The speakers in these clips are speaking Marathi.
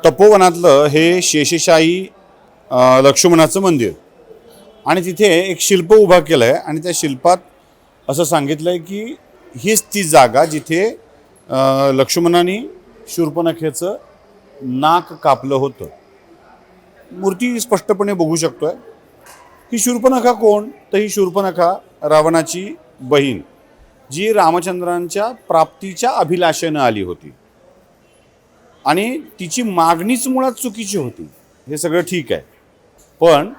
तपोवनातलं हे शेषशाही लक्ष्मणाचं मंदिर आणि तिथे एक शिल्प उभा केलं आहे आणि त्या शिल्पात असं सांगितलं आहे की हीच ती जागा जिथे लक्ष्मणाने शूर्पणखेचं नाक कापलं होतं. मूर्ती स्पष्टपणे बघू शकतोय. ही शूर्पणखा कोण? तर ही शूर्पणखा रावणाची बहीण, जी रामचंद्रांच्या प्राप्तीच्या अभिलाषेनं आली होती आणि तिची मागणीच मुळात चुकीची होती. हे सगळं ठीक आहे, पण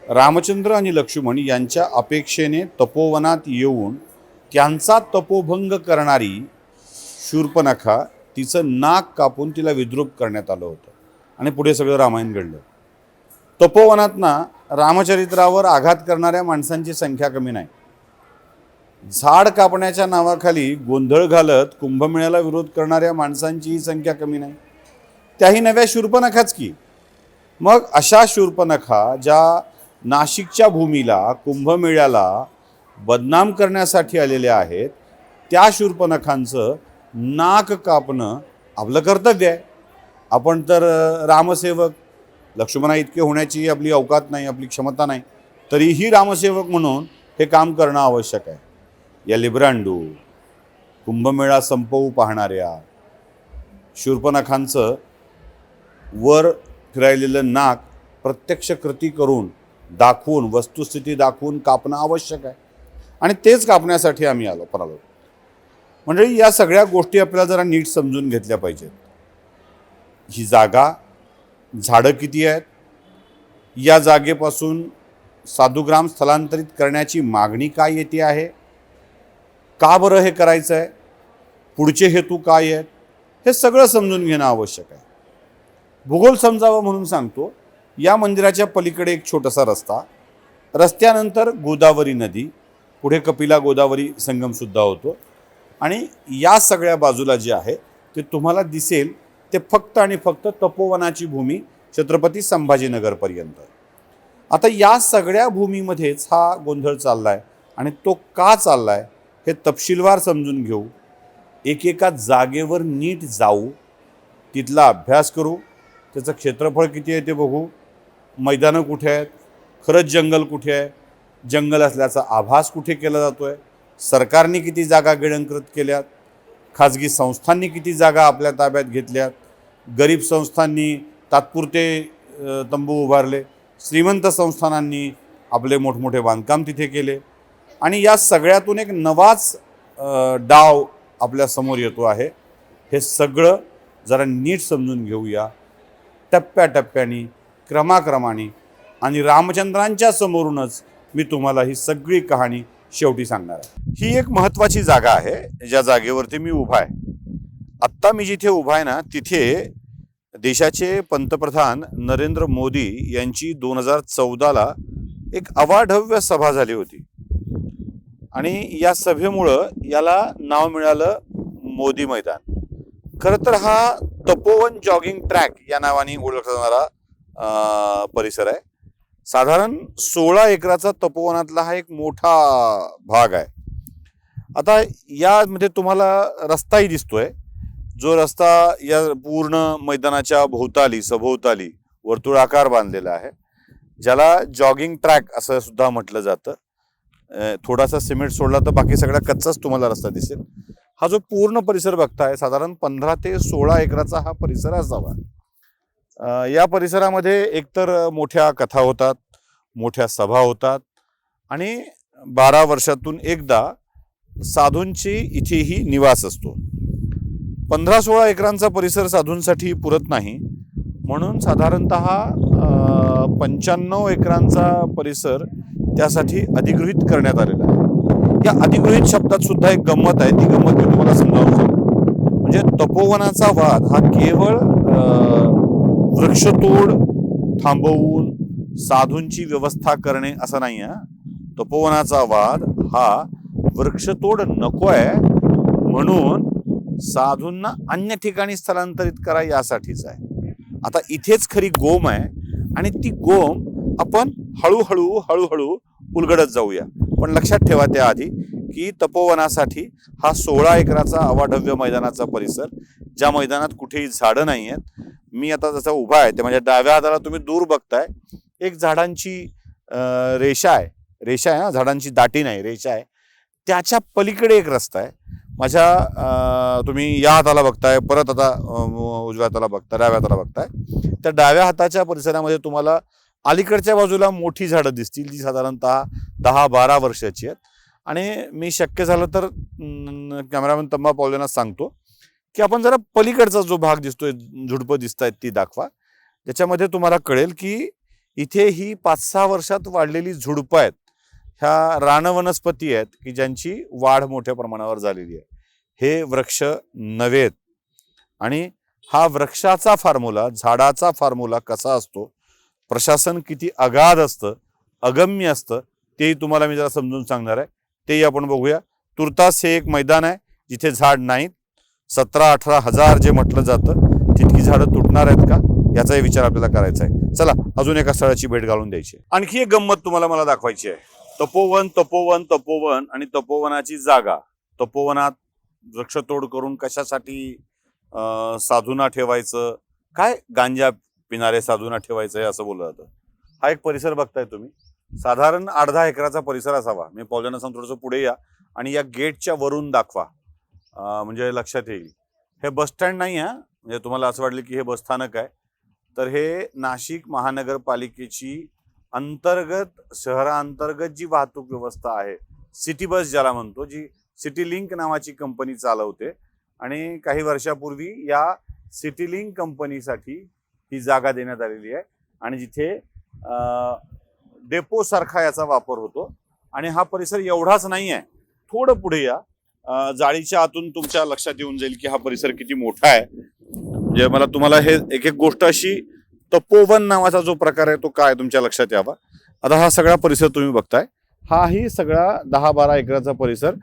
रामचंद्र आणि लक्ष्मण यांच्या अपेक्षेने तपोवनात येऊन त्यांचा तपोभंग करणारी शूर्पणखा तिचं नाक कापून तिला विद्रूप करण्यात आलं होतं आणि पुढे सगळं रामायण घडलं. तपोवनात ना रामचरित्रावर आघात करणाऱ्या माणसांची संख्या कमी नाही. झाड कापण्याच्या नावाखाली गोंधळ घालत कुंभमेळ्याला विरोध करणाऱ्या माणसांचीही संख्या कमी नाही. त्याही नव्या शूर्पणखाच की. मग अशा शूर्पणखा ज्या नाशिकच्या भूमीला कुंभमेळ्याला बदनाम करण्यासाठी आलेल्या आहेत, त्या शूर्पणखांचं नाक कापणं आपलं कर्तव्य आहे. आपण तर रामसेवक, लक्ष्मणा इतके होण्याची आपली अवकात नाही, आपली क्षमता नाही, तरीही रामसेवक म्हणून हे काम करणं आवश्यक आहे. या लिब्रांडू कुंभमेळा संपवू पाहणाऱ्या शूर्पणखांचं वर फिरायलेलं नाक प्रत्यक्ष कृती करून दाखवून, वस्तुस्थिती दाखवून कापणं आवश्यक आहे आणि तेच कापण्यासाठी आम्ही आलो. म्हणजे या सगळ्या गोष्टी आपल्याला जरा नीट समजून घेतल्या पाहिजेत. ही जागा, झाडं किती आहेत, या जागेपासून साधुग्राम स्थलांतरित करण्याची मागणी काय येते आहे, का बरं हे करायचं आहे, पुढचे हेतू काय आहेत, हे सगळं समजून घेणं आवश्यक आहे. भूगोल समजावं म्हणून सांगतो. या मंदिराच्या पलीकडे एक छोटासा रस्ता, रस्त्यानंतर गोदावरी नदी, पुढे कपिला गोदावरी संगमसुद्धा होतो आणि या सगळ्या बाजूला जे आहे ते तुम्हाला दिसेल ते फक्त आणि फक्त तपोवनाची भूमी छत्रपती संभाजीनगरपर्यंत. आता या सगळ्या भूमीमध्येच हा गोंधळ चालला आहे आणि तो का चालला आहे हे तपशीलवार समजून घेऊ. एकेका जागेवर नीट जाऊ, तिथला अभ्यास करू, त्याचं क्षेत्रफळ किती आहे ते बघू, मैदानं कुठे आहेत, खरंच जंगल कुठे आहे, जंगल असल्याचा आभास कुठे केला जातो आहे, सरकारने किती जागा गिळंकृत केल्यात, खाजगी संस्थांनी किती जागा आपल्या ताब्यात घेतल्यात, गरीब संस्थांनी तात्पुरते तंबू उभारले, श्रीमंत संस्थानांनी आपले मोठमोठे बांधकाम तिथे केले आणि या सगळ्यातून एक नवाच डाव आपल्या समोर येतो आहे. हे सगळं जरा नीट समजून घेऊया, टप्प्याटप्प्याने, क्रमाक्रमाने, आणि रामचंद्रांच्या समोरूनच मी तुम्हाला ही सगळी कहाणी शेवटी सांगणार आहे. ही एक महत्त्वाची जागा आहे ज्या जागेवरती मी उभा आहे. आत्ता मी जिथे उभा आहे ना, तिथे देशाचे पंतप्रधान नरेंद्र मोदी यांची 2014ला एक अवाढव्य सभा झाली होती आणि या सभेमुळं याला नाव मिळालं मोदी मैदान. खरं तर हा तपोवन जॉगिंग ट्रॅक या नावाने ओळखला जाणारा परिसर आहे. साधारण 16 एकराचा तपोवनातला हा एक मोठा भाग आहे. आता यामध्ये तुम्हाला रस्ताही दिसतोय, जो रस्ता या पूर्ण मैदानाच्या भोवताली सभोवताली वर्तुळाकार बांधलेला आहे, ज्याला जॉगिंग ट्रॅक असं सुद्धा म्हटलं जातं. थोडासा सिमेंट सोडला तर बाकी सगळा कच्चाच तुम्हाला रस्ता दिसेल. हा जो पूर्ण परिसर बघताय, साधारण 15 ते 16 एकराचा हा परिसर असावा. या परिसरामध्ये एकतर मोठ्या कथा होतात, मोठ्या सभा होतात आणि 12 वर्षातून एकदा साधूंची इथेही निवास असतो. 15-16 एकरांचा परिसर साधूंसाठी पुरत नाही, म्हणून साधारणतः 95 एकरांचा परिसर त्यासाठी अधिगृहीत करण्यात आलेला आहे. या अधिगृहीत शब्दात सुद्धा एक गंमत आहे, ती गंमत मी तुम्हाला समजावून सांगतो. म्हणजे तपोवनाचा वाद हा केवळ वृक्षतोड थांबवून साधूंची व्यवस्था करणे असा नाही आहे. तपोवनाचा वाद हा वृक्षतोड नको आहे म्हणून साधूंना अन्य ठिकाणी स्थलांतरित करा यासाठीच आहे. आता इथेच खरी गोम आहे आणि ती गोम आपण हळूहळू उलगडत जाऊया. पण लक्षात ठेवा त्याआधी की तपोवनासाठी हा 16 एकराचा अवाढव्य मैदानाचा परिसर, ज्या मैदानात कुठेही झाडं नाही आहेत, मी आता जसा उभा आहे ते माझ्या डाव्या हाताला तुम्ही दूर बघताय एक झाडांची रेषा आहे ना, झाडांची दाटी नाही, रेषा आहे. त्याच्या पलीकडे एक रस्ता आहे. माझ्या तुम्ही या हाताला बघताय, परत आता उजव्या हाताला बघताय, डाव्या हाताला बघताय. त्या डाव्या हाताच्या परिसरामध्ये तुम्हाला अलीकडच्या बाजूला मोठी झाडं दिसतील जी साधारणतः 10-12 वर्षाची आहेत. आणि मी शक्य झालं तर कॅमेरामॅन तम्मा पावलेंना सांगतो की आपण जरा पलीकडचा जो भाग दिसतोय, झुडपं दिसत आहेत ती दाखवा, ज्याच्यामध्ये तुम्हाला कळेल की इथे ही 5-6 वर्षात वाढलेली झुडपं आहेत. ह्या रानवनस्पती आहेत की ज्यांची वाढ मोठ्या प्रमाणावर झालेली आहे. हे वृक्ष नवे आहेत. आणि हा वृक्षाचा फॉर्म्युला, झाडाचा फॉर्म्युला कसा असतो, प्रशासन किती अगाध असतं, अगम्य असतं, तेही तुम्हाला मी जरा समजून सांगणार आहे. तेही आपण बघूया. तुर्तास हे एक मैदान आहे जिथे झाड नाहीत. 17-18 हजार जे म्हटलं जातं तितकी झाडं तुटणार आहेत का याचाही विचार आपल्याला करायचा आहे. चला अजून एका स्थळाची भेट घालून द्यायची. आणखी एक गंमत तुम्हाला मला दाखवायची आहे. तपोवन आणि तपोवनाची जागा. तपोवनात वृक्षतोड करून कशासाठी साधूंना ठेवायचं, काय गांजा पिणारे साधूंना ठेवायचं आहे असं बोललं जातं. हा एक परिसर बघताय तुम्ही, साधारण 8-10 एकराचा परिसर असावा. मी पावलेंना सांगतो थोडंसं पुढे या आणि या गेटच्या वरून दाखवा, म्हणजे लक्षात येईल. हे बस स्टँड नाही आहे, म्हणजे तुम्हाला असं वाटलं की हे बसस्थानक आहे, तर हे नाशिक महानगरपालिकेची अंतर्गत, शहरांतर्गत जी वाहतूक व्यवस्था आहे, सिटी बस ज्याला म्हणतो, जी सिटी लिंक नावाची कंपनी चालवते. आणि काही वर्षापूर्वी या सिटी लिंक कंपनीसाठी ही जागा देण्यात आलेली आहे आणि जिथे डेपो सारखा याचा वापर होतो. आणि हा परिसर एवढाच नाही आहे, थोडं पुढे या, जाळीच्या आतून तुमच्या लक्षात येऊन जाईल की हा परिसर किती मोठा आहे. म्हणजे मला तुम्हाला हे एक एक गोष्ट अशी, तपोवन नावाचा जो प्रकार आहे तो काय तुमच्या लक्षात यावा. आता हा सगळा परिसर तुम्ही बघताय, हाही सगळा 10-12 एकराचा परिसर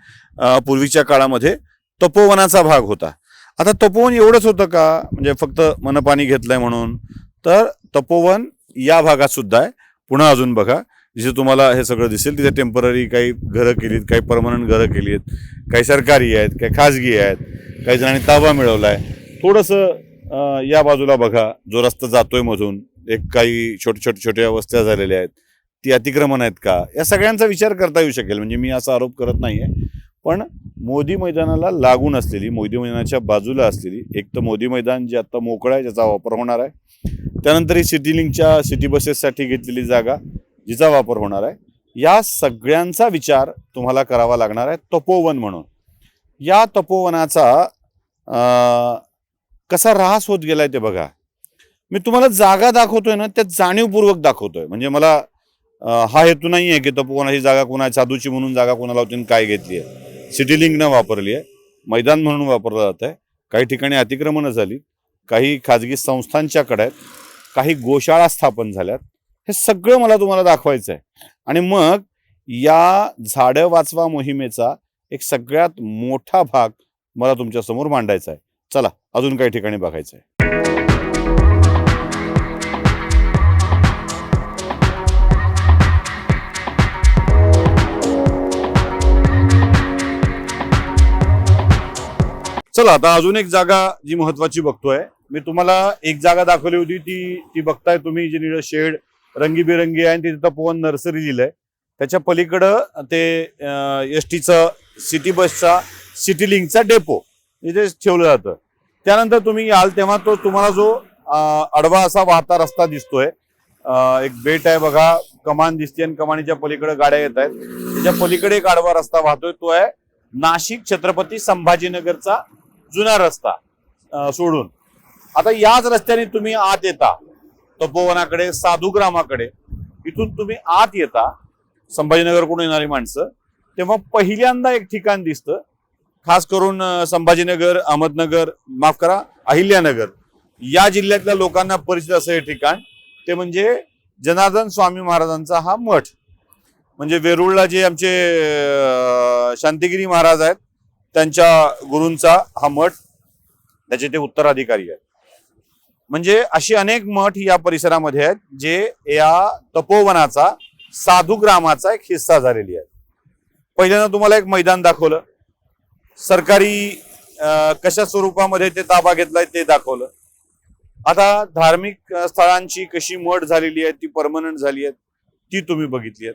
पूर्वीच्या काळामध्ये तपोवनाचा भाग होता. आता तपोवन एवढंच होतं का, म्हणजे फक्त मनपानी घेतलंय म्हणून? तर तपोवन या भागात सुद्धा आहे. पुन्हा अजून बघा, जिथे तुम्हाला हे सगळं दिसेल तिथे टेम्पररी काही घरं केलीत, काही परमनंट घरं केली आहेत, काही सरकारी आहेत, काही खाजगी आहेत, काही जणांनी ताबा मिळवलाय. थोडंसं या बाजूला बघा, जो रस्ता जातोय मधून, एक काही छोट्या वस्त्या झालेल्या आहेत, ती अतिक्रमण आहेत का, या सगळ्यांचा विचार करता येऊ शकेल. म्हणजे मी असा आरोप करत नाहीये, पण मोदी मैदानाला लागून असलेली, मोदी मैदानाच्या बाजूला असलेली एक तर मोदी मैदान जे आता मोकळं आहे, ज्याचा वापर होणार आहे. त्यानंतर ही सिटी लिंकच्या सिटी बसेससाठी घेतलेली जागा जिचा वापर होणार आहे. या सगळ्यांचा विचार तुम्हाला करावा लागणार आहे तपोवन म्हणून. या तपोवनाचा कसा ऱ्हास होत गेलाय ते बघा. मी तुम्हाला जागा दाखवतोय ना, त्या जाणीवपूर्वक दाखवतोय. म्हणजे मला हा हेतू नाही आहे की तपोवनाची जागा कोणा साधूची म्हणून जागा कोणाला होती काय घेतली आहे. सिटी लिंकनं वापरली आहे, मैदान म्हणून वापरलं जात आहे. काही ठिकाणी अतिक्रमणं झाली, काही खाजगी संस्थांच्याकडे आहेत, काही गोशाळा स्थापन झाल्यात. हे सगळं मला तुम्हाला दाखवायचं आहे. आणि मग या झाडं वाचवा मोहिमेचा एक सगळ्यात मोठा भाग मला तुमच्या समोर मांडायचा आहे. चला अजून काही ठिकाणी बघायचं आहे. चला आता अजून एक जागा जी महत्वाची बघतोय. मी तुम्हाला एक जागा दाखवली होती, ती बघताय तुम्ही, जी निळं शेड रंगीबेरंगी आहे, तिथे तपोवन नर्सरी लिहिलंय. त्याच्या पलीकडं ते एसटीचं, सिटी बसचा, सिटी लिंकचा डेपो इथे ठेवलं जातं. त्यानंतर तुम्ही याल तेव्हा तो तुम्हाला जो आडवा असा वाहता रस्ता दिसतोय, एक बेट आहे बघा, कमान दिसते आणि कमानीच्या पलीकडे गाड्या येत आहेत. त्याच्या पलीकडे एक आडवा रस्ता वाहतोय, तो आहे नाशिक छत्रपती संभाजीनगरचा जुना रस्ता सोडून. आता याच रस्त्याने तुम्ही आत येता तपोवनाकडे, साधुग्रामाकडे. इथून तुम्ही आत येता संभाजीनगरकडून येणारी माणसं, तेव्हा पहिल्यांदा एक ठिकाण दिसतं, खास करून संभाजीनगर, अहमदनगर, माफ करा, अहिल्यानगर या जिल्ह्यातल्या लोकांना परिचित असं हे ठिकाण. ते म्हणजे जनार्दन स्वामी महाराजांचा हा मठ. म्हणजे वेरूळला जे आमचे शांतिगिरी महाराज आहेत त्यांच्या गुरूंचा हा मठ, त्याचे ते उत्तराधिकारी आहेत. म्हणजे अशी अनेक मठ या परिसरामध्ये आहेत जे या तपोवनाचा, साधुग्रामाचा एक हिस्सा झालेली आहे. पहिल्यांदा तुम्हाला एक मैदान दाखवलं, सरकारी कशा स्वरूपामध्ये ते ताबा घेतलाय ते दाखवलं. आता धार्मिक स्थळांची कशी मठ झालेली आहे, ती परमनंट झाली आहे, ती तुम्ही बघितली आहे.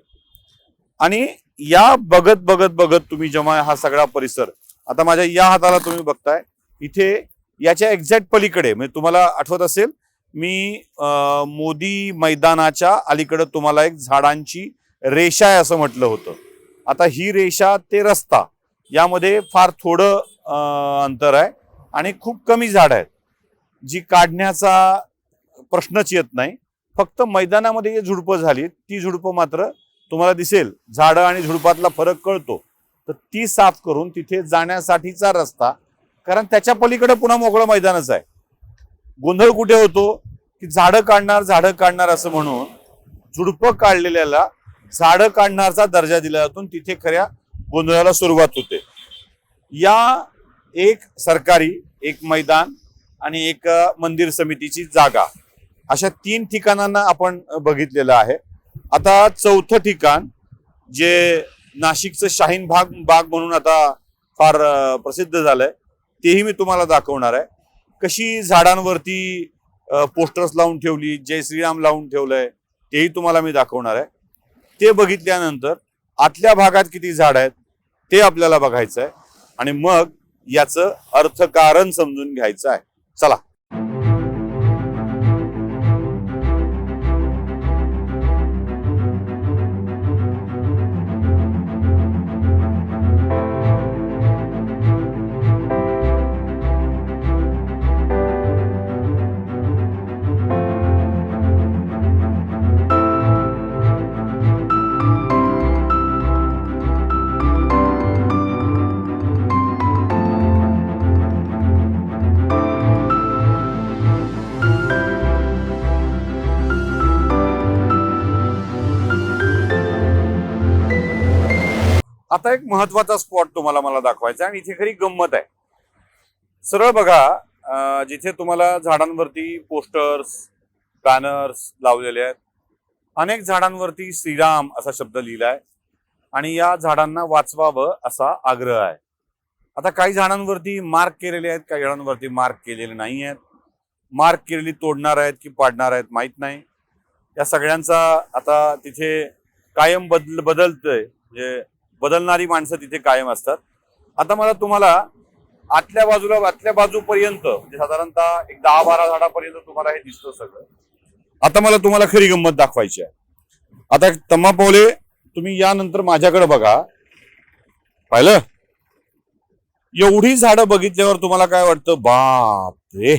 आणि या बघत बघत बघत तुम्ही जेव्हा हा सगळा परिसर, आता माझ्या या हाताला तुम्ही बघताय, इथे याच्या एक्झॅक्ट पलीकडे, म्हणजे तुम्हाला आठवत असेल मी मोदी मैदानाच्या अलीकडे तुम्हाला एक झाडांची रेषा आहे असं म्हटलं होतं. आता ही रेषा ते रस्ता यामध्ये फार थोडं अंतर आहे आणि खूप कमी झाड आहेत, जी काढण्याचा प्रश्नच येत नाही. फक्त मैदानामध्ये जी झुडपं झाली ती झुडपं मात्र तुम्हाला दिसेल, झाडं आणि झुडपातला फरक कळतो, तर ती साफ करून तिथे जाण्यासाठीचा रस्ता, कारण त्याच्या पलीकडे पुन्हा मोकळं मैदानच आहे. गोंधळ कुठे होतो की झाडं काढणार असं म्हणून झुडपं काढलेल्याला झाडं काढणारचा दर्जा दिला जातो, तिथे खऱ्या गोंधळाला सुरुवात होते. या एक सरकारी, एक मैदान आणि एक मंदिर समितीची जागा, अशा 3 ठिकाणांना आपण बघितलेलं आहे. आता चौथं ठिकाण जे नाशिकचं शाहीन बाग म्हणून आता फार प्रसिद्ध झालंय, तेही मी तुम्हाला दाखवणार आहे. कशी झाडांवरती पोस्टर्स लावून ठेवली, जय श्रीराम लावून ठेवलंय, तेही तुम्हाला मी दाखवणार आहे. ते बघितल्यानंतर आतल्या भागात किती झाड आहेत ते आपल्याला बघायचं आहे आणि मग याचं अर्थकारण समजून घ्यायचं आहे. चला. आता एक महत्वाचा स्पॉट तुम्हाला मला दाखवायचा आणि इथे खरी गंमत आहे. सरळ बघा, जिथे तुम्हाला झाडांवरती पोस्टर्स, बॅनर्स लावलेले आहेत, अनेक झाडांवरती श्रीराम असा शब्द लिहिलाय आणि या झाडांना वाचवावं असा आग्रह आहे. आता काही झाडांवरती मार्क केलेले आहेत, काही झाडांवरती मार्क केलेले नाही आहेत. मार्क केलेली तोडणार आहेत की पाडणार आहेत माहित नाही. या सगळ्यांचा आता तिथे कायम बदलतंय, म्हणजे बदलणारी माणसं तिथे कायम असतात. आता मला तुम्हाला आतल्या बाजूपर्यंत, म्हणजे साधारणतः एक 10-12 झाडापर्यंत तुम्हाला हे दिसतं सगळं. आता मला तुम्हाला खरी गंमत दाखवायची आहे. आता तम्मा पावले, तुम्ही यानंतर माझ्याकडे बघा. पाहिलं, एवढी झाडं बघितल्यावर तुम्हाला काय वाटतं? बाप रे,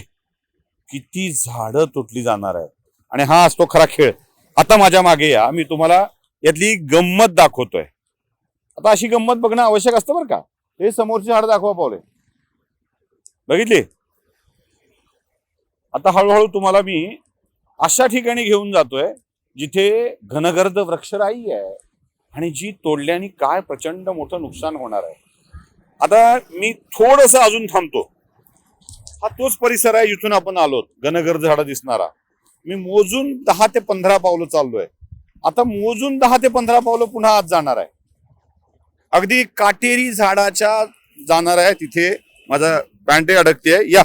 किती झाडं तुटली जाणार आहेत. आणि हा असतो खरा खेळ. आता माझ्या मागे या, मी तुम्हाला यातली गंमत दाखवतोय. आता अशी गंमत बघणं आवश्यक असतं बरं का. हे समोरची झाड दाखवा पावले, बघितली. आता हळूहळू तुम्हाला मी अशा ठिकाणी घेऊन जातोय जिथे घनगर्द वृक्षराई आहे आणि जी तोडल्याने काय प्रचंड मोठं नुकसान होणार आहे. आता मी थोडंसं अजून थांबतो. हा तोच परिसर आहे जिथून आपण आलोत, घनगर्द झाडं दिसणारा. मी मोजून 10 ते 15 पावलं चाललोय. आता मोजून 10 ते 15 पावलं पुन्हा आत जाणार आहे. अगदी काटेरी झाडाच्या जाणार आहे, तिथे माझा पॅन्टे अडकते. या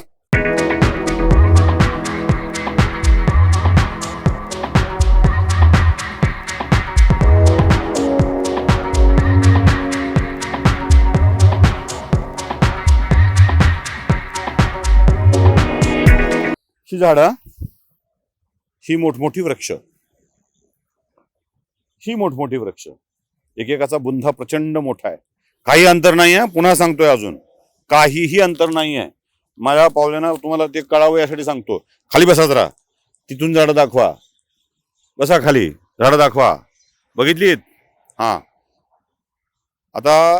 ही झाडं, ही मोठमोठी वृक्ष, एकेकाचा बुंधा प्रचंड मोठा आहे. काही अंतर नाही आहे, पुन्हा सांगतोय, अजून काहीही अंतर नाही आहे. माझ्या पावलेना तुम्हाला ते कळावं यासाठी सांगतो. खाली बसा जरा, तिथून झाडं दाखवा. बसा खाली, झाडं दाखवा. बघितलीत? हा. आता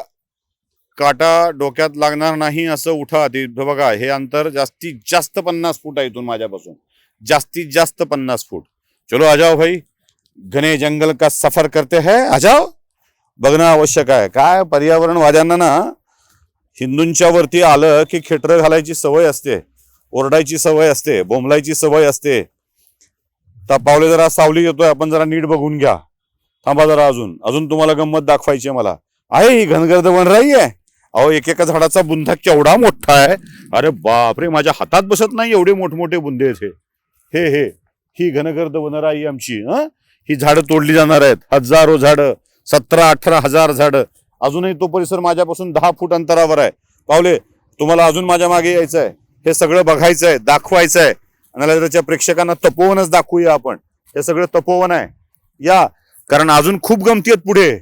काटा डोक्यात लागणार नाही असं उठा. ते बघा, हे अंतर जास्तीत जास्त 50 फूट आहे इथून माझ्यापासून, जास्तीत जास्त 50 फूट. चलो आ जाओ भाई, घने जंगल का सफर करते हैं, आ जाओ. बघणं आवश्यक आहे. काय पर्यावरणवाद्यांना ना हिंदूंच्या वरती आलं की खेटर घालायची सवय असते, ओरडायची सवय असते, बोंबलायची सवय असते. तर पावले जरा सावली येतोय, आपण जरा नीट बघून घ्या. थांबा जरा, अजून तुम्हाला गंमत दाखवायची मला. आहे ही घनगर्द वनराई आहे. अहो, एकेका झाडाचा बुंधा केवढा मोठा आहे. अरे बापरे, माझ्या हातात बसत नाही एवढे मोठमोठे बुंदे आहेत हे. हे ही घनगर्द वनराई आमची. ही झाडं तोडली जाणार आहेत, हजारो झाडं, 17-18 हजार झाडं. अजूनही तो परिसर माझ्यापासून 10 फूट अंतरावर आहे. पावले, तुम्हाला अजून माझ्या मागे यायचं आहे, हे सगळं बघायचं आहे, दाखवायचं आहे. अनलाईव्हच्या प्रेक्षकांना तपोवनच दाखवूया आपण. हे सगळं तपोवन आहे. या, कारण अजून खूप गमती आहेत पुढे,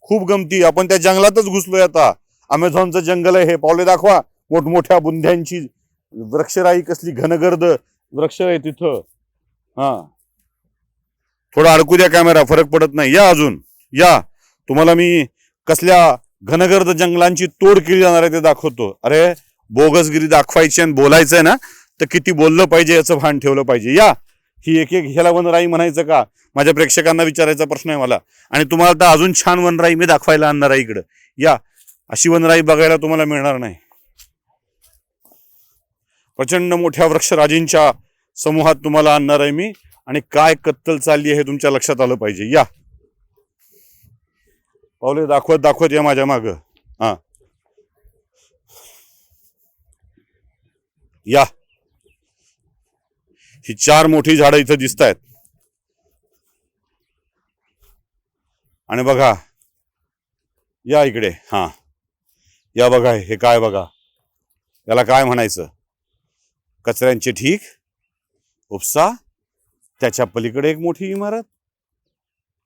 खूप गमती. आपण त्या जंगलातच घुसलोय आता. अमेझॉनचं जंगल आहे हे. पावले दाखवा, मोठमोठ्या बुंध्यांची वृक्षराई, कसली घनगर्द वृक्ष आहे तिथं. थोडा अडकू द्या कॅमेरा, फरक पडत नाही. या अजून, या. तुम्हाला मी कसल्या घनगर्द जंगलांची तोड केली जाणार आहे ते दाखवतो. अरे, बोगसगिरी दाखवायची आणि बोलायचंय ना, तर किती बोललं पाहिजे याचं भान ठेवलं पाहिजे. या, ही एक ह्याला वनराई म्हणायचं का? माझ्या प्रेक्षकांना विचारायचा प्रश्न आहे मला. आणि तुम्हाला तर अजून छान वनराई मी दाखवायला आणणार आहे इकडं. या, अशी वनराई बघायला तुम्हाला मिळणार नाही. प्रचंड मोठ्या वृक्षराजींच्या समूहात तुम्हाला आणणार आहे मी. आणि काय कत्तल चालली आहे हे तुमच्या लक्षात आलं पाहिजे. या, पावले दाखवत या माझ्या माग. या, ही 4 मोठी झाडं इथं दिसत आहेत. आणि बघा, या इकडे. या बघा, हे काय बघा, याला काय म्हणायचं? कचऱ्यांचे ढीग, उपसा, त्याच्या पलीकडे एक मोठी इमारत,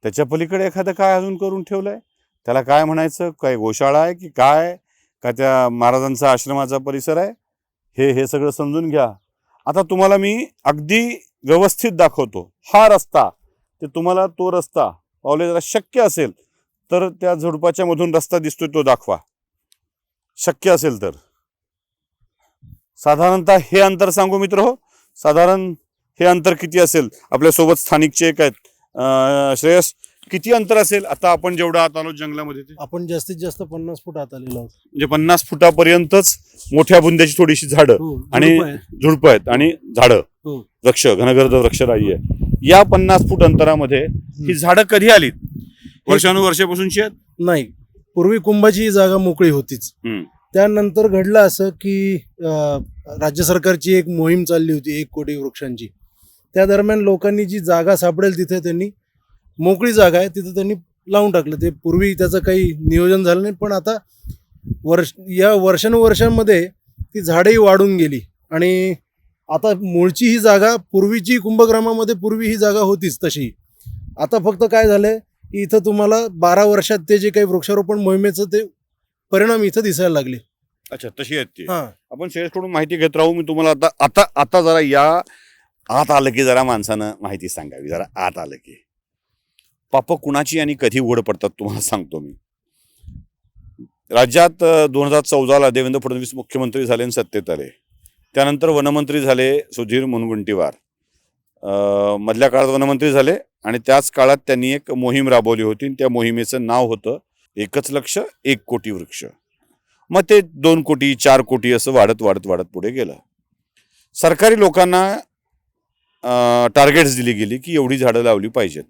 त्याच्या पलीकडे एखादं काय अजून करून ठेवलंय. त्याला काय म्हणायचं? काय गोशाळा आहे की काय? का त्या महाराजांचा आश्रमाचा परिसर आहे? हे सगळं समजून घ्या. आता तुम्हाला मी अगदी व्यवस्थित दाखवतो. हा रस्ता, ते तुम्हाला तो रस्ता, पावले जरा शक्य असेल तर त्या झुडपाच्या मधून रस्ता दिसतोय तो दाखवा, शक्य असेल तर. साधारणतः हे अंतर सांगू मित्र हो, साधारण हे अंतर किती असेल? आपल्यासोबत स्थानिकचे एक आहेत, श्रेयस, किती अंतर असेल? आता आपण जेवढं आत आलो जंगलामध्ये, आपण जास्तीत जास्त 50 फूट आत आलेलो आहोत. म्हणजे 50 फुटापर्यंतच मोठ्या बुंद्याची थोडीशी झाडं आणि झुडपं आहेत आणि झाडं, वृक्ष, घनगर्द वृक्षराई आहे. या 50 फूट अंतरामध्ये ही झाडं कधी आलीत? वर्षानुवर्षापासूनची आहेत? नाही, पूर्वी कुंभाची ही जागा मोकळी होतीच. त्यानंतर घडलं असं की राज्य सरकारची एक मोहीम चालली होती 1 कोटी वृक्षांची. त्या दरम्यान लोकांनी जी जागा सापडेल तिथे त्यांनी, मोकळी जागा आहे तिथे त्यांनी लावून टाकलं. ते पूर्वी त्याचं काही नियोजन झालं नाही, पण आता या वर्षानुवर्षांमध्ये ती झाडेही वाढून गेली. आणि आता मूळची ही जागा, पूर्वीची कुंभग्रामामध्ये पूर्वी ही जागा होतीच तशी. आता फक्त काय झालंय की इथं तुम्हाला 12 वर्षात ते जे काही वृक्षारोपण मोहिमेचं ते परिणाम इथं दिसायला लागले. अच्छा, तशी आहेत ती. आपण श्रेयसकडून माहिती घेत राहू. मी तुम्हाला आता जरा या आत आलं की जरा माणसानं माहिती सांगावी. जरा आत आलं की पाप कुणाची आणि कधी उघड पडतात तुम्हाला सांगतो मी. राज्यात 2014ला देवेंद्र फडणवीस मुख्यमंत्री झाले आणि सत्तेत आले. त्यानंतर वनमंत्री झाले सुधीर मुनगंटीवार. मधल्या काळात वनमंत्री झाले आणि त्याच काळात त्यांनी एक मोहीम राबवली होती. त्या मोहिमेचं नाव होतं एकच लक्ष 1 कोटी वृक्ष. मग ते 2 कोटी 4 कोटी असं वाढत वाढत वाढत पुढे गेलं. सरकारी लोकांना टार्गेट्स दिली गेली की एवढी झाडं लावली पाहिजेत.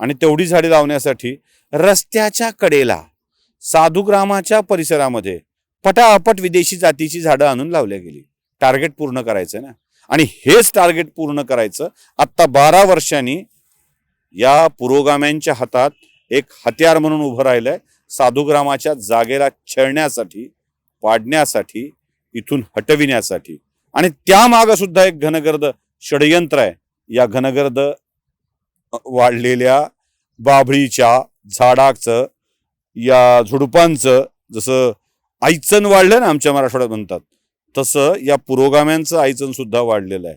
आणि तेवढी झाडे लावण्यासाठी रस्त्याच्या कडेला साधुग्रामाच्या परिसरामध्ये पटापट विदेशी जातीची झाडं आणून लावल्या गेली. टार्गेट पूर्ण करायचं ना. आणि हेच टार्गेट पूर्ण करायचं आत्ता 12 वर्षांनी या पुरोगाम्यांच्या हातात एक हत्यार म्हणून उभं राहिलंय. साधुग्रामाच्या जागेला छेडण्यासाठी, पाडण्यासाठी, इथून हटविण्यासाठी. आणि त्यामागं सुद्धा एक घनगर्द षडयंत्र आहे. या घनगर्द वाढलेल्या बाभळीच्या झाडाचं, या झुडपांचं, जसं आईचन वाढलं ना आमच्या मराठवाड्यात म्हणतात, तसं या पुरोगाम्यांचं आईचन सुद्धा वाढलेलं आहे.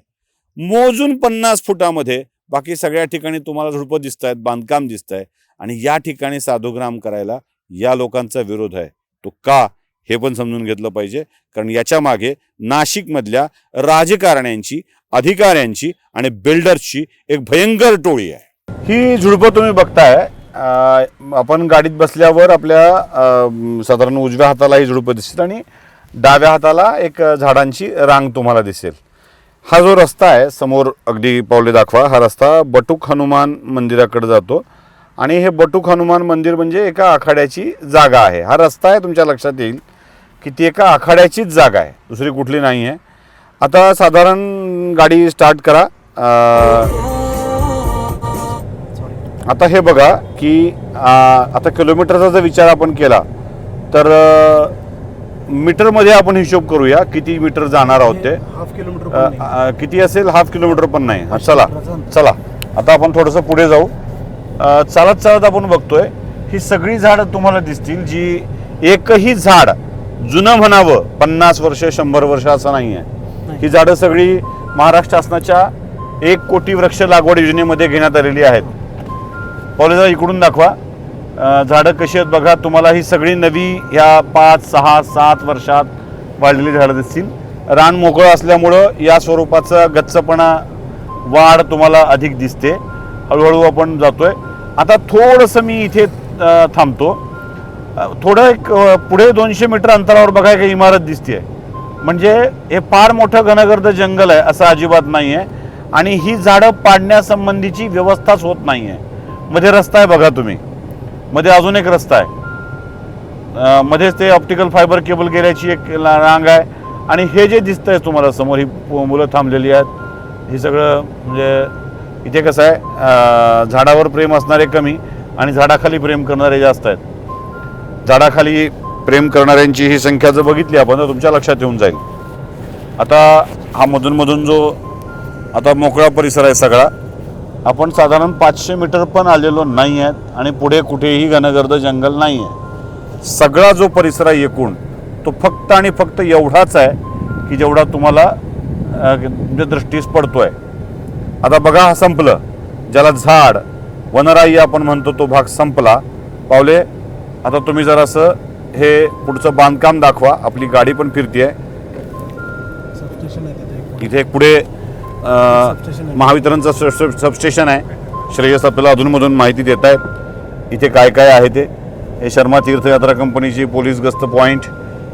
मोजून 50 फुटामध्ये बाकी सगळ्या ठिकाणी तुम्हाला झुडपं दिसत आहेत, बांधकाम दिसत आहे. आणि या ठिकाणी साधुग्राम करायला या लोकांचा विरोध आहे. तो का हे पण समजून घेतलं पाहिजे. कारण याच्या मागे नाशिकमधल्या राजकारण्यांची, अधिकाऱ्यांची आणि बिल्डर्सची एक भयंकर टोळी आहे. ही झुडपं तुम्ही बघताय. आपण गाडीत बसल्यावर आपल्या साधारण उजव्या हाताला ही झुडपं दिसतील आणि डाव्या हाताला एक झाडांची रांग तुम्हाला दिसेल. हा जो रस्ता आहे समोर, अगदी पावले दाखवा, हा रस्ता बटूक हनुमान मंदिराकडे जातो. आणि हे बटूक हनुमान मंदिर म्हणजे एका आखाड्याची जागा आहे. हा रस्ता आहे, तुमच्या लक्षात येईल की ती एका आखाड्याचीच जागा आहे, दुसरी कुठली नाही आहे. आता साधारण गाडी स्टार्ट करा आता हे बघा की आता किलोमीटरचा जर विचार आपण केला तर मीटरमध्ये आपण हिशोब करूया किती मीटर जाणार आहोत ते. हाफ किलोमीटर किती असेल? हाफ किलोमीटर पण नाही. हा, चला चला आता आपण थोडंसं पुढे जाऊ. चालत चालत आपण बघतोय ही सगळी झाडं तुम्हाला दिसतील, जी एकही झाड जुनं म्हणावं 50 वर्ष 100 वर्ष असं नाही आहे. ही झाडं सगळी महाराष्ट्र शासनाच्या 1 कोटी वृक्ष लागवड योजनेमध्ये घेण्यात आलेली आहेत. पावले जरा इकडून दाखवा. झाडं कशी आहेत बघा. तुम्हाला ही सगळी नवी ह्या 5, 6, 7 वर्षात वाढलेली झाडं दिसतील. रान मोकळं असल्यामुळं या स्वरूपाचा गच्चपणा वाढ तुम्हाला अधिक दिसते. हळूहळू आपण जातोय. आता थोडंसं मी इथे थांबतो. थोडं एक पुढे 200 मीटर अंतरावर बघा एक इमारत दिसते. म्हणजे हे फार मोठं घनगर्द जंगल आहे असं अजिबात नाही आहे. आणि ही झाडं पाडण्यासंबंधीची व्यवस्थाच होत नाही आहे. मध्ये रस्ता आहे बघा तुम्ही, मध्ये अजून एक रस्ता आहे, मध्येच ते ऑप्टिकल फायबर केबल गेल्याची एक रांग आहे. आणि हे जे दिसतंय तुम्हाला समोर ही मुलं थांबलेली आहेत, हे सगळं म्हणजे इथे कसं आहे, झाडावर प्रेम असणारे कमी आणि झाडाखाली प्रेम करणारे जास्त आहेत. झाडाखाली प्रेम करणाऱ्यांची ही संख्या जर बघितली आपण तर तुमच्या लक्षात येऊन जाईल. आता हा मधून जो आता मोकळा परिसर आहे सगळा, आपण साधारण 500 मीटर पण आलेलो नाही आहेत आणि पुढे कुठेही घनगर्द जंगल नाही आहे. सगळा जो परिसर आहे एकूण तो फक्त आणि फक्त एवढाच आहे की जेवढा तुम्हाला दृष्टीस पडतोय. आता बघा हा संपलं, ज्याला झाड वनराई आपण म्हणतो तो भाग संपला. पावले आता तुम्ही जरासं हे पुढचं बांधकाम दाखवा. आपली गाडी पण फिरतीये. इथे पुढे महावितरणचं सबस्टेशन आहे. श्रेयस आपल्याला अधूनमधून माहिती देत आहेत इथे काय काय आहे ते. हे शर्मा तीर्थयात्रा कंपनीची पोलीस गस्त पॉईंट.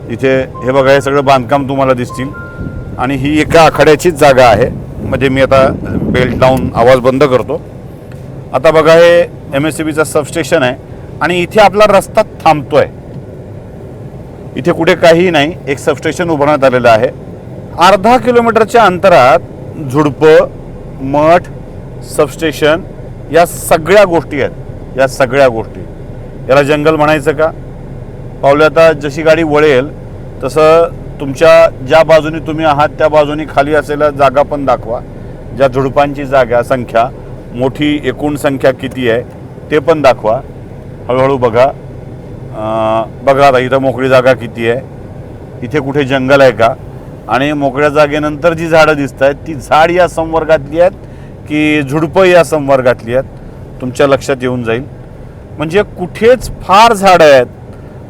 इथे हे बघा हे सगळं बांधकाम तुम्हाला दिसतील. आणि ही एका आखाड्याचीच जागा आहे. म्हणजे मी आता बेल्ट लावून आवाज बंद करतो. आता बघा हे MSCBचं सबस्टेशन आहे आणि इथे आपला रस्ता थांबतोय. इथे कुठे काहीही नाही, एक सबस्टेशन उभारण्यात आलेलं आहे. अर्धा किलोमीटरच्या अंतरात झुडपं, मठ, सबस्टेशन या सगळ्या गोष्टी आहेत. या सगळ्या गोष्टी, याला जंगल म्हणायचं का? पावलं आता जशी गाडी वळेल तसं तुमच्या ज्या बाजूने तुम्ही आहात त्या बाजूने खाली असलेल्या जागा पण दाखवा. ज्या झुडपांची जागा संख्या मोठी एकूण संख्या किती आहे ते पण दाखवा. हळूहळू बघा. बघा आता इथं मोकळी जागा किती आहे, इथे कुठे जंगल आहे का? आणि मोकळ्या जागेनंतर जी झाडं दिसत आहेत ती झाड या संवर्गातली आहेत की झुडपं या संवर्गातली आहेत, तुमच्या लक्षात येऊन जाईल. म्हणजे कुठेच फार झाडं आहेत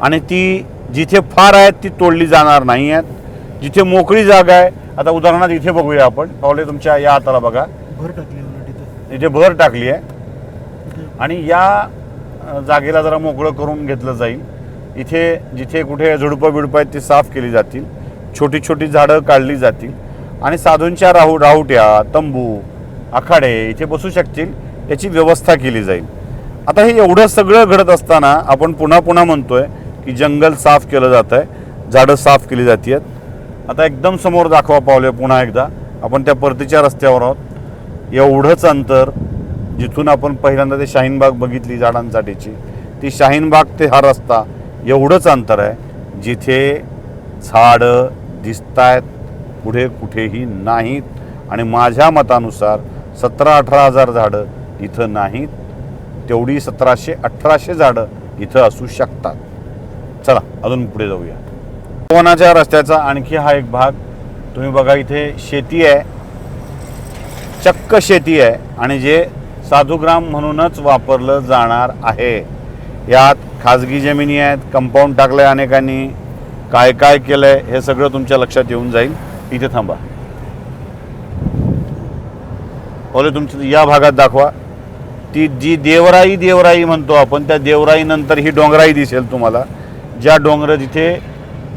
आणि ती जिथे फार आहेत ती तोडली जाणार नाही आहेत. जिथे मोकळी जागा आहे, आता उदाहरणार्थ इथे बघूया आपण. पावले तुमच्या या हाताला बघा, भर टाकली इथे भर टाकली आहे आणि या जागेला जरा मोकळं करून घेतलं जाईल. इथे जिथे कुठे झुडपं बिडपं आहेत ती साफ केली जातील. छोटी छोटी झाडं काढली जातील आणि साधूंच्या राहुट्या, तंबू, आखाडे इथे बसू शकतील याची व्यवस्था केली जाईल. आता हे एवढं सगळं घडत असताना आपण पुन्हा पुन्हा म्हणतोय की जंगल साफ केलं जात आहे, झाडं साफ केली जात आहेत. आता एकदम समोर दाखवा पावले पुन्हा एकदा. आपण त्या परतीच्या रस्त्यावर आहोत. एवढंच अंतर जिथून आपण पहिल्यांदा ते शाहीनबाग बघितली झाडांसाठीची, ती शाहीनबाग ते हा रस्ता एवढंच अंतर आहे जिथे झाडं दिसतायत, पुढे कुठेही नाहीत. आणि माझ्या मतानुसार 17-18 हजार झाडं इथं नाहीत, तेवढी 1700-1800 झाडं इथं असू शकतात. चला अजून पुढे जाऊया. वनाच्या रस्त्याचा आणखी हा एक भाग तुम्ही बघा. इथे शेती आहे, चक्क शेती आहे आणि जे साधुग्राम म्हणूनच वापरलं जाणार आहे. यात खाजगी जमिनी आहेत, कंपाऊंड टाकलंय अनेकांनी, काय काय केलंय हे सगळं तुमच्या लक्षात येऊन जाईल. इथे थांबा. बोले तुमच्या या भागात दाखवा. ती जी देवराई म्हणतो आपण, त्या देवराई नंतर ही डोंगराई दिसेल तुम्हाला. ज्या डोंगर जिथे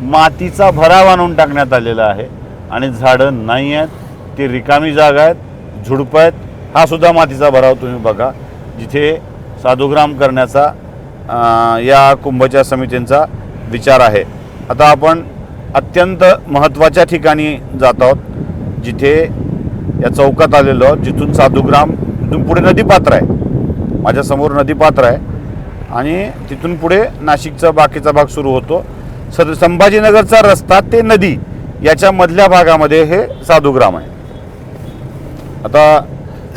मातीचा भराव आणून टाकण्यात आलेला आहे आणि झाडं नाही आहेत, ती रिकामी जागा आहेत, झुडपं आहेत. हा सुद्धा मातीचा भराव तुम्ही बघा, जिथे साधुग्राम करण्याचा या कुंभच्या समितींचा विचार आहे. आता आपण अत्यंत महत्त्वाच्या ठिकाणी जात आहोत जिथे या चौकात आलेलो आहोत, जिथून साधूग्राम, तिथून पुढे नदीपात्र आहे, माझ्यासमोर नदीपात्र आहे आणि तिथून पुढे नाशिकचा बाकीचा भाग सुरू होतो. संभाजीनगरचा रस्ता ते नदी याच्या मधल्या भागामध्ये हे साधूग्राम आहे. आता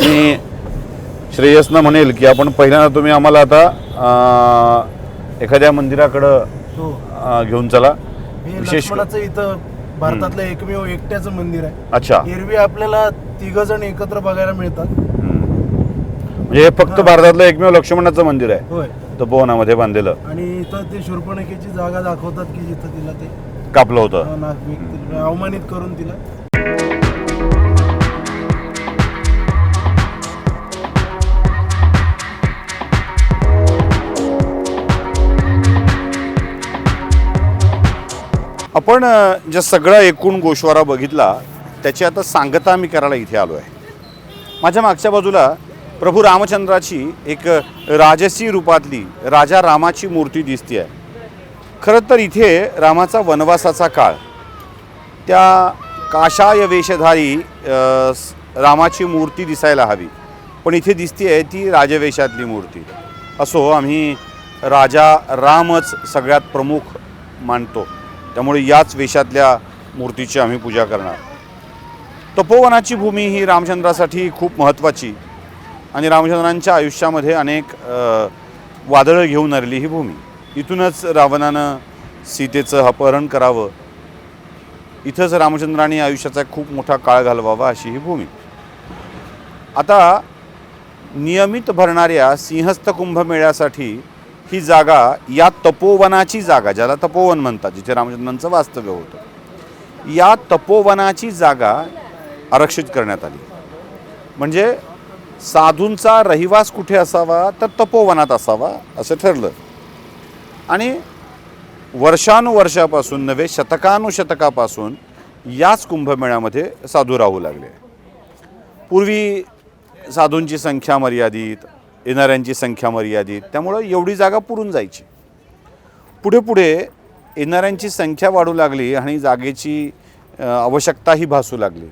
मी श्रेयसनं म्हणेल की आपण पहिल्यांदा तुम्ही आम्हाला आता एखाद्या मंदिराकडं घेऊन चला. विशेष इथं भारतातलं एकमेव एकट्याचं मंदिर आहे. अच्छा. एरवी आपल्याला 3 जण एकत्र बघायला मिळतात. म्हणजे हे फक्त भारतातलं एकमेव लक्ष्मणाचं मंदिर आहे. होय. तपोवनामध्ये बांधलेलं. आणि इथं ते शूर्पणखेची जागा दाखवतात की जिथं तिला ते कापलं होतं, अवमानित करून तिला. आपण ज्या सगळा एकूण गोषवारा बघितला त्याची आता सांगता मी करायला इथे आलो आहे. माझ्या मागच्या बाजूला प्रभू रामचंद्राची एक राजसी रूपातली राजा रामाची मूर्ती दिसते आहे. खरं तर इथे रामाचा वनवासाचा काळ, त्या काषाय वेशधारी रामाची मूर्ती दिसायला हवी, पण इथे दिसते आहे ती राजवेशातली मूर्ती. असो, आम्ही राजा रामच सगळ्यात प्रमुख मानतो, त्यामुळे याच वेशातल्या मूर्तीची आम्ही पूजा करणार. तपोवनाची भूमी ही रामचंद्रासाठी खूप महत्त्वाची आणि रामचंद्रांच्या आयुष्यामध्ये अनेक वादळं घेऊन आलेली ही भूमी. इथूनच रावणानं सीतेचं अपहरण करावं, इथंच रामचंद्रांनी आयुष्याचा खूप मोठा काळ घालवावा अशी ही भूमी. आता नियमित भरणाऱ्या सिंहस्थ कुंभमेळ्यासाठी ही जागा, या तपोवनाची जागा, ज्याला तपोवन म्हणतात, जिथे रामचंद्रांचं वास्तव्य होतं, या तपोवनाची जागा आरक्षित करण्यात आली. म्हणजे साधूंचा रहिवास कुठे असावा तर तपोवनात असावा असं ठरलं. आणि वर्षानुवर्षापासून नव्हे, शतकानुशतकापासून याच कुंभमेळ्यामध्ये साधू राहू लागले. पूर्वी साधूंची संख्या मर्यादित, येणाऱ्यांची संख्या मर्यादित, त्यामुळं एवढी जागा पुरून जायची. पुढे पुढे येणाऱ्यांची संख्या वाढू लागली आणि जागेची आवश्यकताही भासू लागली.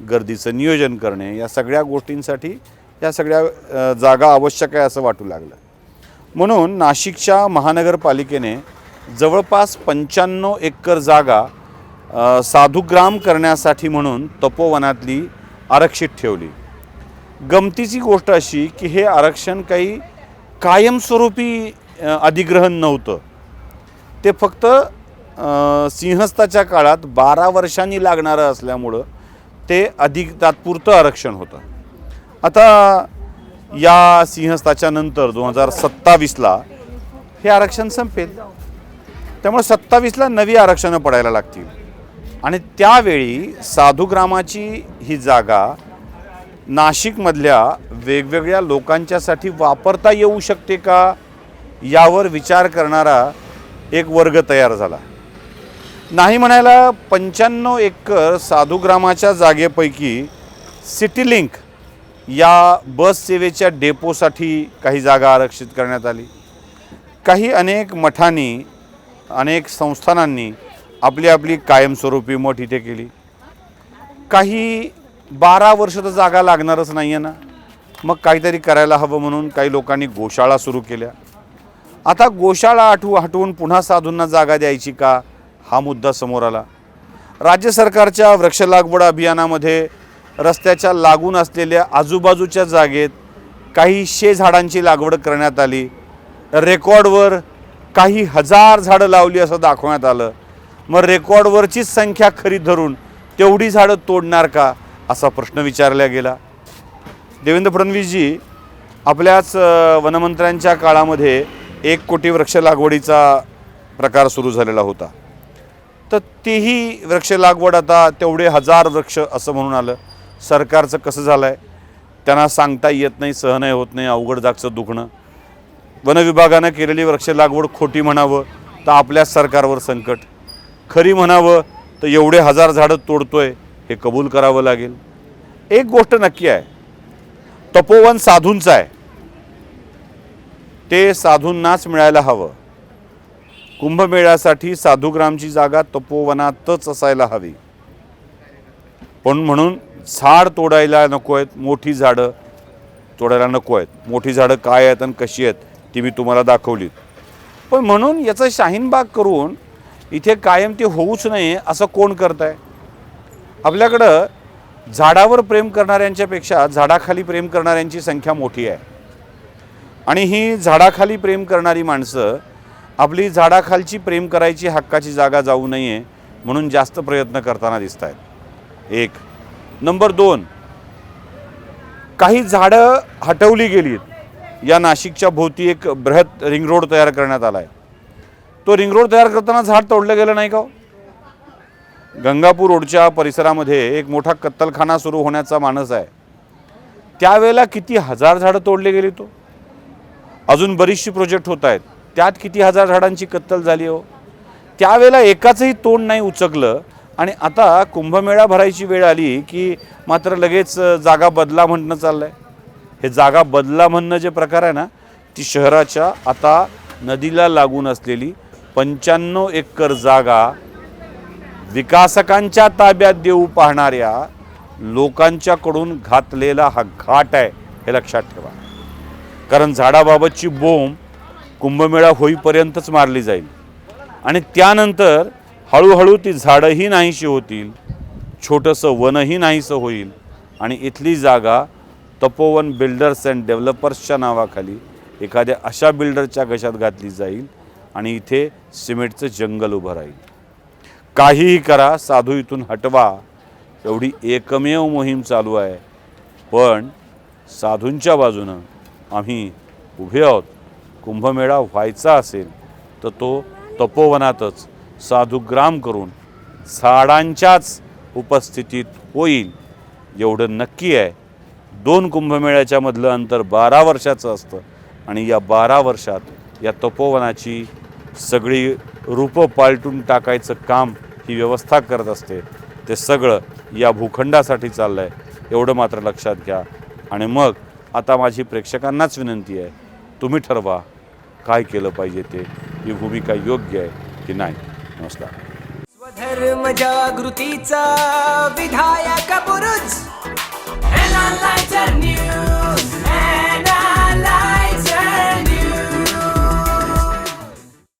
गर्दीचं नियोजन करणे, या सगळ्या गोष्टींसाठी या सगळ्या जागा आवश्यक आहे असं वाटू लागलं. म्हणून नाशिकच्या महानगरपालिकेने जवळपास 95 एकर जागा साधूग्राम करण्यासाठी म्हणून तपोवनातली आरक्षित ठेवली. गमतीची गोष्ट अशी की हे आरक्षण काही कायमस्वरूपी अधिग्रहण नव्हतं, ते फक्त सिंहस्थाच्या काळात 12 वर्षांनी लागणारं असल्यामुळं ते अधिक तात्पुरतं आरक्षण होतं. आता या सिंहस्थाच्या नंतर 2027ला हे आरक्षण संपेल, त्यामुळे 27ला नवी आरक्षणं पडायला लागतील आणि त्यावेळी साधूग्रामाची ही जागा नाशिकमधल्या वेगवेगळ्या लोकांच्यासाठी वापरता येऊ शकते का यावर विचार करणारा एक वर्ग तयार झाला. नाही म्हणायला 95 एकर साधूग्रामाच्या जागेपैकी सिटीलिंक या बस सेवेच्या डेपोसाठी काही जागा आरक्षित करण्यात आली. काही अनेक मठांनी, अनेक संस्थानांनी आपली आपली कायमस्वरूपी मठ इथे केली. काही 12 वर्ष तर जागा लागणारच नाही आहे ना, मग काहीतरी करायला हवं म्हणून काही लोकांनी गोशाळा सुरू केल्या. आता गोशाळा हटवून पुन्हा साधूंना जागा द्यायची का हा मुद्दा समोर आला. राज्य सरकारच्या वृक्ष लागवड अभियानामध्ये रस्त्याच्या लागून असलेल्या आजूबाजूच्या जागेत काही 100 झाडांची लागवड करण्यात आली. रेकॉर्डवर काही 1000 झाडं लावली असं दाखवण्यात आलं. मग रेकॉर्डवरचीच संख्या खरी धरून तेवढी झाडं तोडणार का असा प्रश्न विचारला गेला. देवेंद्र फडणवीसजी आपल्याच वनमंत्र्यांच्या काळामध्ये 1 कोटी वृक्ष लागवडीचा प्रकार सुरू झालेला होता, तर तेही वृक्ष लागवड आता तेवढे 1000 वृक्ष असं म्हणून आलं. सरकारचं कसं झालं आहे त्यांना सांगता येत नाही, सहनही होत नाही, अवघड जागचं दुखणं. वनविभागानं केलेली वृक्ष लागवड खोटी म्हणावं तर आपल्याच सरकारवर संकट, खरी म्हणावं तर एवढे 1000 झाडं तोडतोय हे कबूल करावं लागेल. एक गोष्ट नक्की आहे, तपोवन साधूंचं आहे, ते साधूंनाच मिळायला हवं. कुंभमेळ्यासाठी साधूग्रामची जागा तपोवनातच असायला हवी. पण म्हणून झाड तोडायला नको आहेत, मोठी झाडं तोडायला नको आहेत. मोठी झाडं काय आहेत आणि कशी आहेत ती मी तुम्हाला दाखवलीत. पण म्हणून याचं शाहीनबाग करून इथे कायम ते होऊच नये असं कोण करत आहे? आपल्याकडं झाडावर प्रेम करणाऱ्यांच्यापेक्षा झाडाखाली प्रेम करणाऱ्यांची संख्या मोठी आहे. आणि ही झाडाखाली प्रेम करणारी माणसं आपली झाडाखालची प्रेम करायची हक्काची जागा जाऊ नये म्हणून जास्त प्रयत्न करताना दिसत आहेत. एक. नंबर 2, काही झाडं हटवली गेलीत. या नाशिकच्या भोवती एक बृहत रिंग रोड तयार करण्यात आला आहे. तो रिंग रोड तयार करताना झाड तोडलं गेलं नाही का? गंगापूर रोडच्या परिसरामध्ये एक मोठा कत्तलखाना सुरू होण्याचा मानस आहे. त्यावेळेला किती हजार झाडं तोडले गेली. तो अजून बरीचशी प्रोजेक्ट होत आहेत, त्यात किती हजार झाडांची कत्तल झाली हो. त्यावेळेला एकाचंही तोंड नाही उचकलं. आणि आता कुंभमेळा भरायची वेळ आली की मात्र लगेच जागा बदला म्हणणं चाललं आहे. हे जागा बदला म्हणणं जे प्रकार आहे ना, ती शहराच्या आता नदीला लागून असलेली 95 एकर जागा विकासकांच्या ताब्यात देऊ पाहणाऱ्या लोकांच्याकडून घातलेला हा घाट आहे, हे लक्षात ठेवा. कारण झाडाबाबतची बोंब कुंभमेळा होईपर्यंतच मारली जाईल आणि त्यानंतर हळूहळू ती झाडंही नाहीशी होतील, छोटंसं वनही नाहीसं होईल आणि इथली जागा तपोवन बिल्डर्स अँड डेव्हलपर्सच्या नावाखाली एखाद्या अशा बिल्डरच्या घशात घातली जाईल आणि इथे सिमेंटचं जंगल उभं राहील. काहीही करा, साधू इथून हटवा, एवढी एकमेव मोहीम चालू आहे. पण साधूंच्या बाजूनं आम्ही उभे आहोत. कुंभमेळा व्हायचा असेल तर तो तपोवनातच साधुग्राम करून झाडांच्याच उपस्थितीत होईल एवढं नक्की आहे. 2 कुंभमेळ्याच्या मधलं अंतर 12 वर्षाचं असतं आणि या 12 वर्षात या तपोवनाची सगळी रूपं पालटून टाकायचं काम ही व्यवस्था करत असते. ते सगळं या भूखंडासाठी चाललं आहे एवढं मात्र लक्षात घ्या. आणि मग आता माझी प्रेक्षकांनाच विनंती आहे, तुम्ही ठरवा काय केलं पाहिजे ते. ही भूमिका योग्य आहे की नाही. नमस्कार. स्वधर्म जागृतीचा विधायक बुरुज न्यूज.